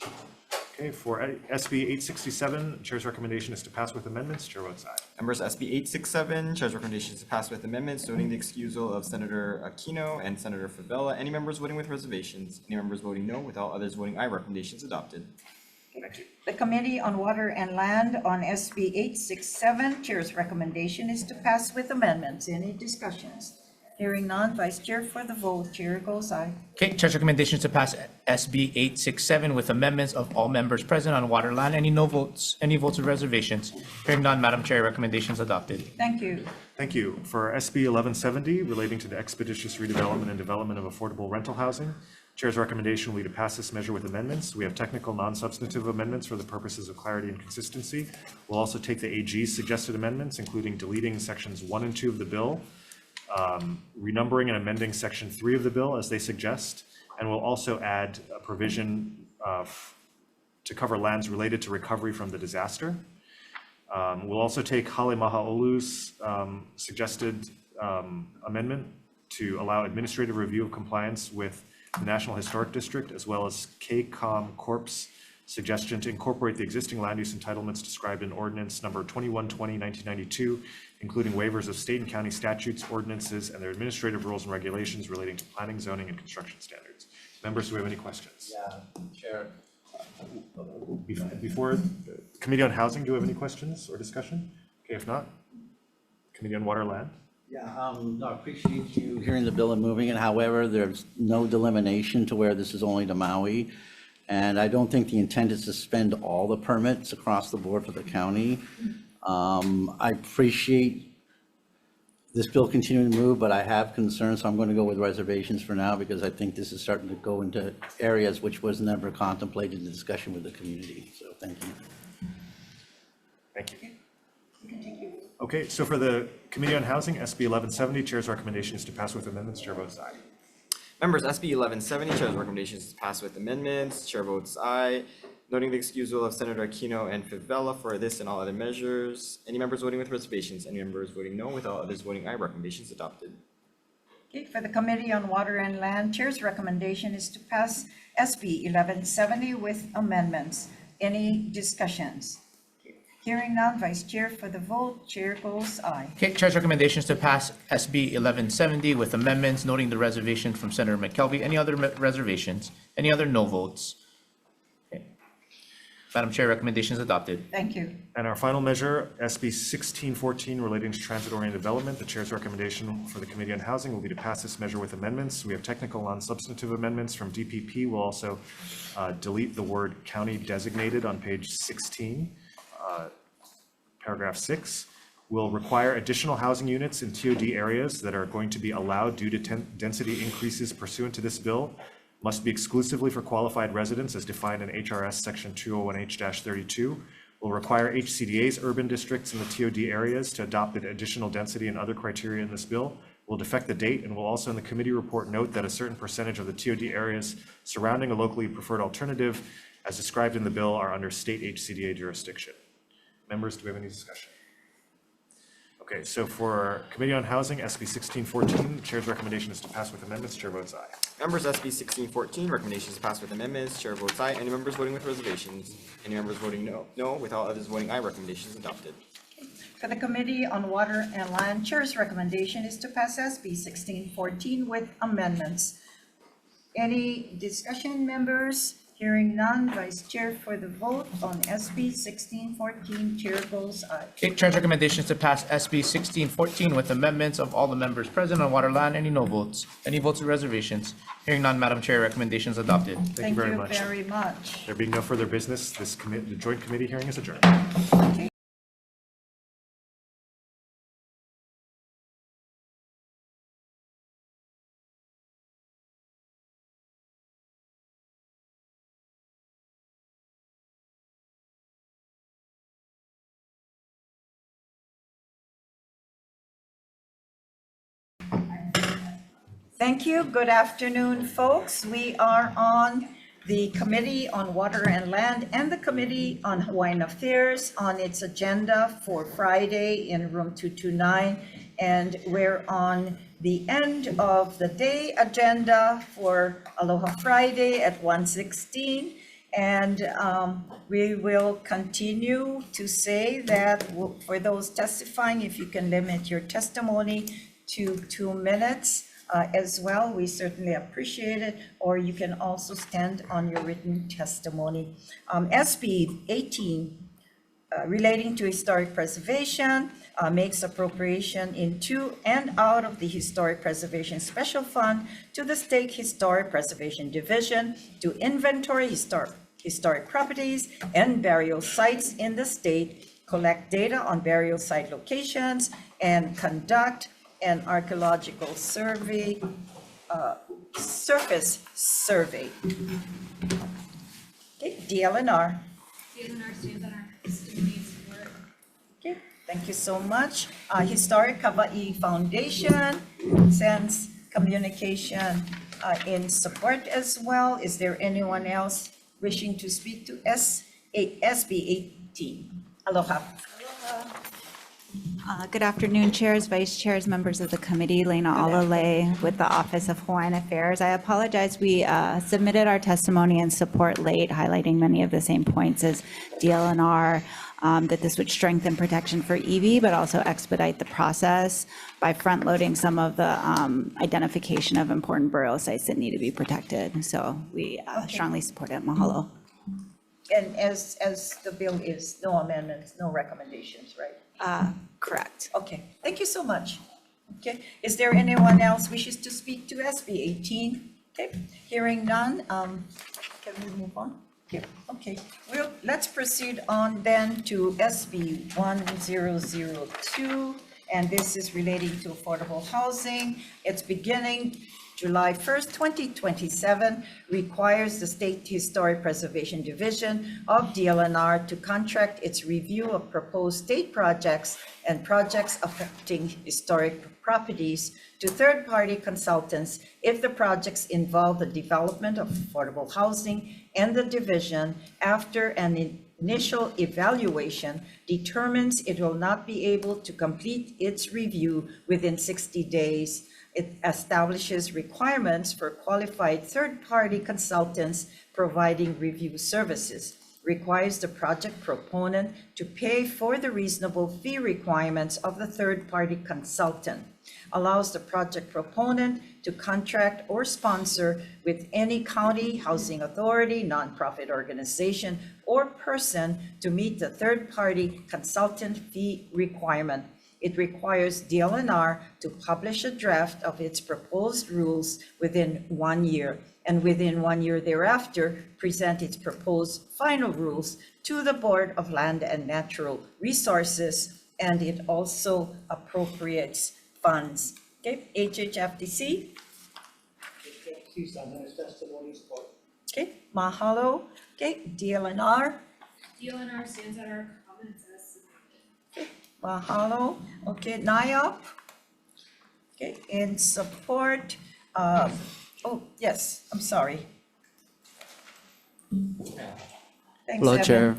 Okay, for SB 867, Chair's recommendation is to pass with amendments. Chair votes aye. Members, SB 867, Chair's recommendation is to pass with amendments, noting the excusal of Senator Aquino and Senator Favela. Any members voting with reservations? Any members voting no? With all others voting aye, recommendation is adopted. Thank you. The Committee on Water and Land on SB 867, Chair's recommendation is to pass with amendments. Any discussions? Hearing none. Vice Chair for the vote. Chair goes aye. Okay, Chair's recommendation is to pass SB 867 with amendments of all members present on water land. Any no votes, any votes of reservations? Hearing none, Madam Chair, recommendation is adopted. Thank you. Thank you. For SB 1170 relating to the expeditious redevelopment and development of affordable rental housing, Chair's recommendation will be to pass this measure with amendments. We have technical, non-substantive amendments for the purposes of clarity and consistency. We'll also take the AG's suggested amendments, including deleting sections 1 and 2 of the bill, renumbering and amending section 3 of the bill as they suggest, and we'll also add a provision to cover lands related to recovery from the disaster. We'll also take Hale-Mahaolu's suggested amendment to allow administrative review of compliance with the National Historic District, as well as KCOM Corp's suggestion to incorporate the existing land use entitlements described in ordinance number 2120/1992, including waivers of state and county statutes, ordinances, and their administrative rules and regulations relating to planning, zoning, and construction standards. Members, do we have any questions? Yeah, Chair. Before Committee on Housing, do we have any questions or discussion? Okay, if not, Committee on Water and Land. Yeah, no, I appreciate you hearing the bill and moving it. However, there's no delimitation to where this is only to Maui. And I don't think the intent is to suspend all the permits across the board for the county. I appreciate this bill continuing to move, but I have concerns, so I'm going to go with reservations for now because I think this is starting to go into areas which was never contemplated in the discussion with the community. So thank you. Thank you. Okay, so for the Committee on Housing, SB 1170, Chair's recommendation is to pass with amendments. Chair votes aye. Members, SB 1170, Chair's recommendation is to pass with amendments. Chair votes aye, noting the excusal of Senator Aquino and Favela for this and all other measures. Any members voting with reservations? Any members voting no? With all others voting aye, recommendation is adopted. Okay, for the Committee on Water and Land, Chair's recommendation is to pass SB 1170 with amendments. Any discussions? Hearing none. Vice Chair for the vote. Chair goes aye. Okay, Chair's recommendation is to pass SB 1170 with amendments, noting the reservation from Senator McKelvey. Any other reservations? Any other no votes? Okay. Madam Chair, recommendation is adopted. Thank you. And our final measure, SB 1614 relating to transit-oriented development. The Chair's recommendation for the Committee on Housing will be to pass this measure with amendments. We have technical, non-substantive amendments from DPP. We'll also delete the word county designated on page 16. Paragraph 6 will require additional housing units in TOD areas that are going to be allowed due to density increases pursuant to this bill must be exclusively for qualified residents as defined in HRS section 201H-32. Will require HCDA's urban districts in the TOD areas to adopt the additional density and other criteria in this bill. Will defect the date and will also in the committee report note that a certain percentage of the TOD areas surrounding a locally preferred alternative as described in the bill are under state HCDA jurisdiction. Members, do we have any discussion? Okay, so for Committee on Housing, SB 1614, the Chair's recommendation is to pass with amendments. Chair votes aye. Members, SB 1614, recommendation is to pass with amendments. Chair votes aye. Any members voting with reservations? Any members voting no? No. With all others voting aye, recommendation is adopted. For the Committee on Water and Land, Chair's recommendation is to pass SB 1614 with amendments. Any discussion, members? Hearing none, Vice Chair for the vote on SB 1614, Chair votes aye. Okay, Chair's recommendation is to pass SB 1614 with amendments of all the members present on water line. Any no votes? Any votes or reservations? Hearing none, Madam Chair, recommendation is adopted. Thank you very much. Thank you very much. There being no further business, the joint committee hearing is adjourned. Thank you. Good afternoon, folks. We are on the Committee on Water and Land and the Committee on Hawaiian Affairs on its agenda for Friday in room 229. And we're on the end of the day agenda for Aloha Friday at 1:16. And we will continue to say that for those testifying, if you can limit your testimony to 2 minutes, as well, we certainly appreciate it, or you can also stand on your written testimony. SB 18, relating to historic preservation, makes appropriation into and out of the Historic Preservation Special Fund to the State Historic Preservation Division to inventory historic properties and burial sites in the state, collect data on burial site locations, and conduct an archaeological survey, surface survey. Okay, DLNR. DLNR stands on our testimony support. Okay, thank you so much. Historic Hawai'i Foundation sends communication in support as well. Is there anyone else wishing to speak to SB 18? Aloha. Good afternoon, chairs, vice chairs, members of the committee. Lena Alalay with the Office of Hawaiian Affairs. I apologize, we submitted our testimony and support late, highlighting many of the same points as DLNR, that this would strengthen protection for EV, but also expedite the process by front-loading some of the identification of important burial sites that need to be protected. So we strongly support it. Mahalo. And as the bill is, no amendments, no recommendations, right? Correct. Okay, thank you so much. Okay, is there anyone else wishes to speak to SB 18? Okay, hearing none, can we move on? Yeah, okay. Well, let's proceed on then to SB 1002, and this is relating to affordable housing. It's beginning July 1st, 2027, requires the State Historic Preservation Division of DLNR to contract its review of proposed state projects and projects affecting historic properties to third-party consultants if the projects involve the development of affordable housing, and the division, after an initial evaluation, determines it will not be able to complete its review within 60 days. It establishes requirements for qualified third-party consultants providing review services, requires the project proponent to pay for the reasonable fee requirements of the third-party consultant, allows the project proponent to contract or sponsor with any county, housing authority, nonprofit organization, or person to meet the third-party consultant fee requirement. It requires DLNR to publish a draft of its proposed rules within 1 year, and within 1 year thereafter, present its proposed final rules to the Board of Land and Natural Resources, and it also appropriates funds. Okay, HHFDC. Okay, mahalo. Okay, DLNR. DLNR stands on our comments as submitted. Mahalo. Okay, NIOP. Okay, in support. Oh, yes, I'm sorry. Thanks, Hello, Evan. Chair,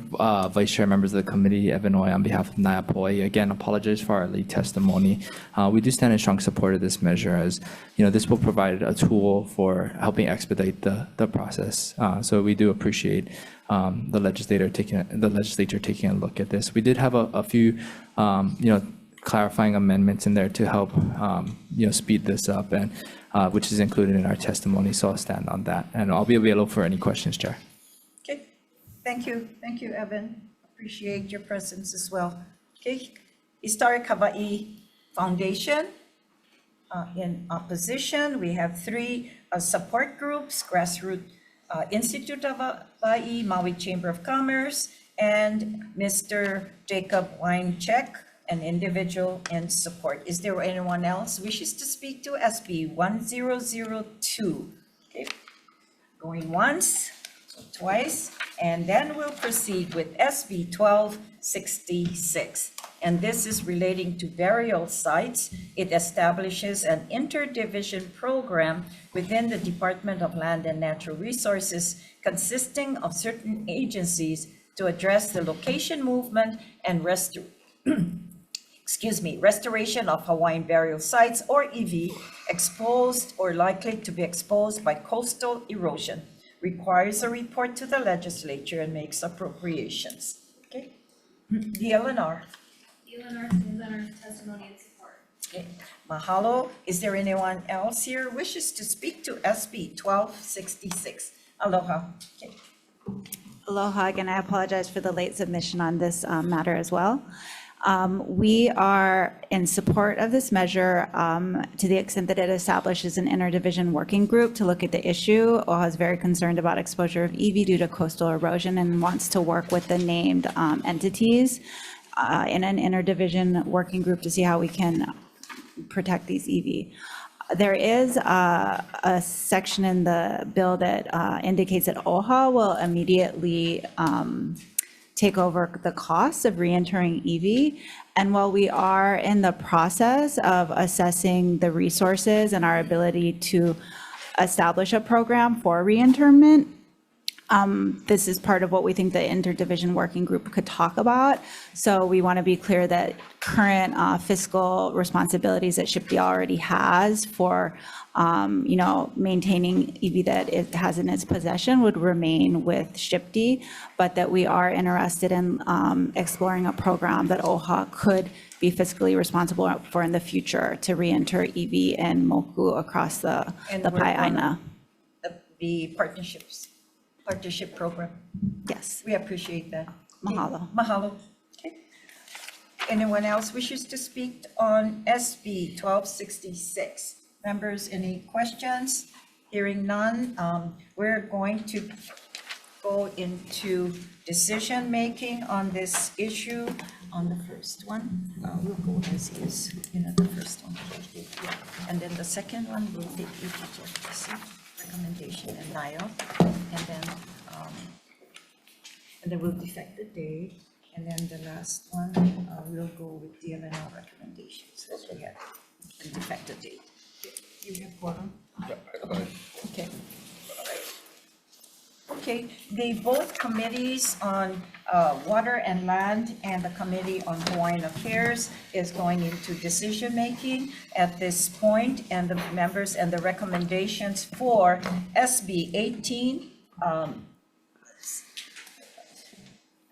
Vice Chair, members of the committee, Evan Oy on behalf of NIOP Hawaii. Again, apologize for our late testimony. We do stand in strong support of this measure, as this will provide a tool for helping expedite the process. So we do appreciate the legislature taking a look at this. We did have a few clarifying amendments in there to help speed this up, and which is included in our testimony. So I'll stand on that, and I'll be available for any questions, Chair. Thank you, Evan. Appreciate your presence as well. Okay, Historic Hawai'i Foundation. In opposition, we have three support groups, Grassroots Institute of Hawaii, Maui Chamber of Commerce, and Mr. Jacob Weincheck, an individual in support. Is there anyone else wishes to speak to SB 1002? Okay, going once, twice, and then we'll proceed with SB 1266. And this is relating to burial sites. It establishes an interdivision program within the Department of Land and Natural Resources consisting of certain agencies to address the location movement and restoration of Hawaiian burial sites, or EV, exposed or likely to be exposed by coastal erosion, requires a report to the legislature and makes appropriations. Okay, the LNR. Eleanor stands on her testimony and support. Okay, mahalo. Is there anyone else here wishes to speak to SB 1266? Aloha. Okay. Aloha, again, I apologize for the late submission on this matter as well. We are in support of this measure to the extent that it establishes an interdivision working group to look at the issue. OHA is very concerned about exposure of EV due to coastal erosion and wants to work with the named entities in an interdivision working group to see how we can protect these EV. There is a section in the bill that indicates that OHA will immediately take over the costs of reentering EV. And while we are in the process of assessing the resources and our ability to establish a program for reinterment, this is part of what we think the interdivision working group could talk about. So we want to be clear that current fiscal responsibilities that SHPD already has for, maintaining EV that it has in its possession would remain with SHPD, but that we are interested in exploring a program that OHA could be fiscally responsible for in the future to reenter EV and Moku across the Pai'aina. The partnership program. Yes. We appreciate that. Mahalo. Mahalo. Okay. Anyone else wishes to speak on SB 1266? Members, any questions? Hearing none, we're going to go into decision-making on this issue. On the first one, we'll go as is, the first one. And then the second one, we'll take EPJFTC recommendation and NIO. And then we'll defect the date. And then the last one, we'll go with the LNR recommendations that we have and defect the date. You have quorum? Okay. Okay, the both committees on Water and Land and the Committee on Hawaiian Affairs is going into decision-making at this point, and the members and the recommendations for SB 18. I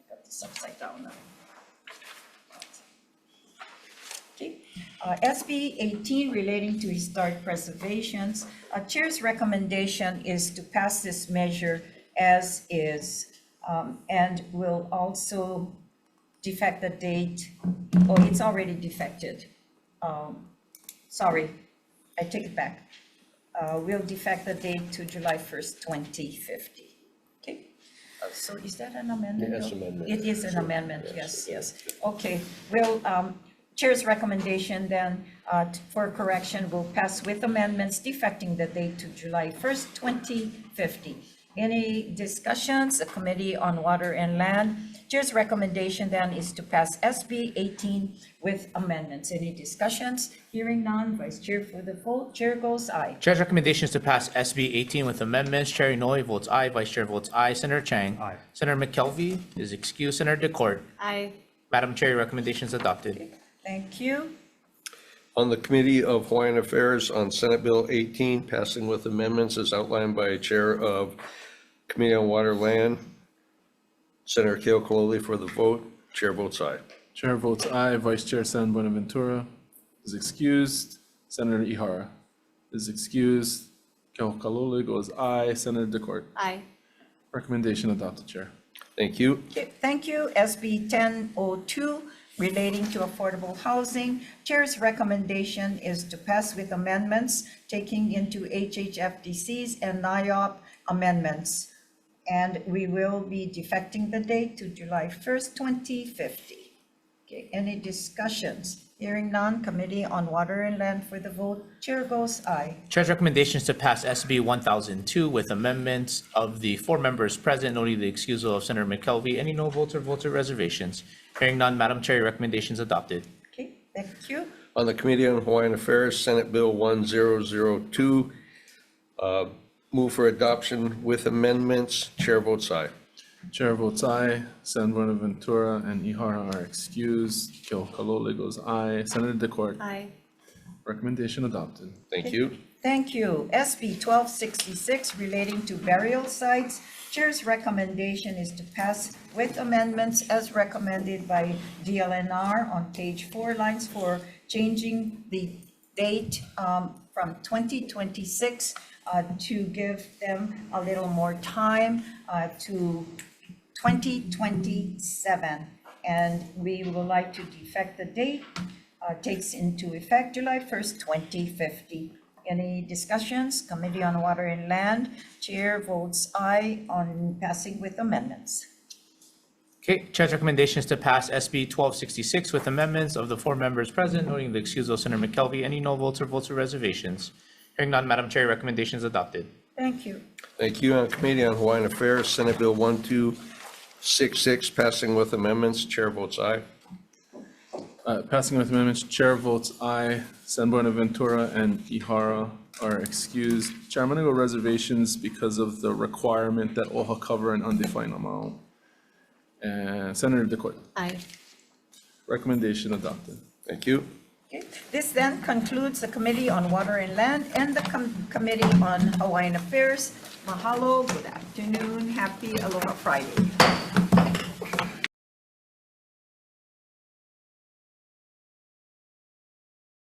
got this upside down now. Okay, SB 18 relating to historic preservations. Chair's recommendation is to pass this measure as is, and will also defect the date. Oh, it's already defected. Sorry, I take it back. We'll defect the date to July 1st, 2050. Okay, so is that an amendment? Yes, amendment. It is an amendment, yes. Okay, we'll, Chair's recommendation then for correction will pass with amendments defecting the date to July 1st, 2050. Any discussions? The Committee on Water and Land. Chair's recommendation then is to pass SB 18 with amendments. Any discussions? Hearing none. Vice Chair for the vote. Chair goes aye. Chair's recommendation is to pass SB 18 with amendments. Chair Inouye votes aye. Vice Chair votes aye. Senator Chang. Aye. Senator McKelvey is excused. Senator DeCourt. Aye. Madam Chair, your recommendation is adopted. Thank you. On the Committee of Hawaiian Affairs on Senate Bill 18, passing with amendments as outlined by Chair of Committee on Water and Land, Senator Keokalole for the vote. Chair votes aye. Chair votes aye. Vice Chair San Buenaventura is excused. Senator Ihara is excused. Keokalole goes aye. Senator DeCourt. Aye. Recommendation adopted, Chair. Thank you. Okay, thank you. SB 1002 relating to affordable housing. Chair's recommendation is to pass with amendments, taking into HHFDC's and NIOP amendments. And we will be defecting the date to July 1st, 2050. Okay, any discussions? Hearing none, Committee on Water and Land for the vote. Chair goes aye. Chair's recommendations to pass SB 1002 with amendments of the 4 members present, noting the excusal of Senator McKelvey. Any no votes or votes or reservations? Hearing none, Madam Chair, your recommendation is adopted. Okay, thank you. On the Committee on Hawaiian Affairs, Senate Bill 1002, move for adoption with amendments. Chair votes aye. Chair votes aye. San Buenaventura and Ihara are excused. Keokalole goes aye. Senator Decord. Aye. Recommendation adopted. Thank you. Thank you. SB 1266 relating to burial sites. Chair's recommendation is to pass with amendments as recommended by DLNR on page 4, lines 4, changing the date from 2026 to give them a little more time to 2027. And we would like to defect the date, takes into effect July 1st, 2050. Any discussions? Committee on Water and Land, Chair votes aye on passing with amendments. Okay, Chair's recommendation is to pass SB 1266 with amendments of the 4 members present, noting the excusal of Senator McKelvey. Any no votes or votes or reservations? Hearing none, Madam Chair, your recommendation is adopted. Thank you. Thank you. On Committee on Hawaiian Affairs, Senate Bill 1266, passing with amendments. Chair votes aye. Passing with amendments, Chair votes aye. San Buenaventura and Ihara are excused. Chair, I'm going to go reservations because of the requirement that OHA cover an undefined amount. And Senator Decord. Aye. Recommendation adopted. Thank you. Okay. This then concludes the Committee on Water and Land and the Committee on Hawaiian Affairs. Mahalo, good afternoon, happy Aloha Friday.